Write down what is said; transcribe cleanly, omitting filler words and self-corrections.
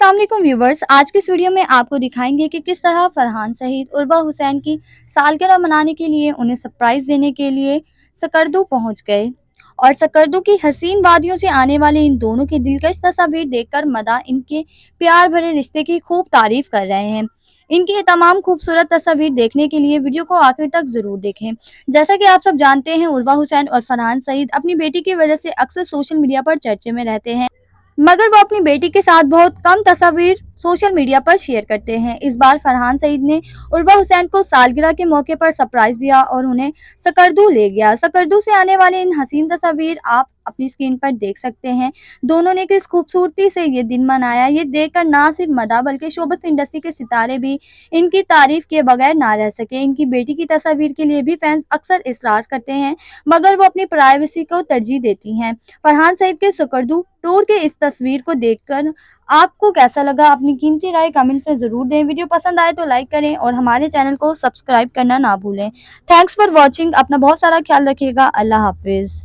अस्सलाम वालेकुम व्यूवर्स। आज के इस वीडियो में आपको दिखाएंगे कि किस तरह फरहान सईद उर्वा हुसैन की सालगिरह मनाने के लिए उन्हें सरप्राइज देने के लिए सकरदू पहुंच गए और सकरदू की हसीन वादियों से आने वाले इन दोनों की दिलकश तस्वीर देखकर मदा इनके प्यार भरे रिश्ते की खूब तारीफ कर रहे हैं। इनकी ये तमाम खूबसूरत तस्वीर देखने के लिए वीडियो को आखिर तक जरूर देखें। जैसा कि आप सब जानते हैं, उर्वा हुसैन और फरहान सईद अपनी बेटी की वजह से अक्सर सोशल मीडिया पर चर्चे में रहते हैं, मगर वो अपनी बेटी के साथ बहुत कम तस्वीर सोशल मीडिया पर शेयर करते हैं। इस बार फरहान सईद ने उर्वा हुसैन को सालगिरह के मौके पर सरप्राइज दिया और उन्हें सकरदू ले गया। सकरदू से आने वाले इन हसीन तस्वीर आप अपनी स्क्रीन पर देख सकते हैं। दोनों ने किस खूबसूरती से ये दिन मनाया, ये देखकर ना सिर्फ मदा बल्कि शोबिस इंडस्ट्री के सितारे भी इनकी तारीफ किए बगैर ना रह सके। इनकी बेटी की तस्वीर के लिए भी फैंस अक्सर इसरार करते हैं, मगर वो अपनी प्राइवेसी को तरजीह देती हैं। फरहान सईद के सकरदू टूर के इस तस्वीर को देखकर आपको कैसा लगा? अपनी कीमती राय कमेंट्स में ज़रूर दें। वीडियो पसंद आए तो लाइक करें और हमारे चैनल को सब्सक्राइब करना ना भूलें। Thanks for watching. अपना बहुत सारा ख्याल रखिएगा। अल्लाह हाफिज़।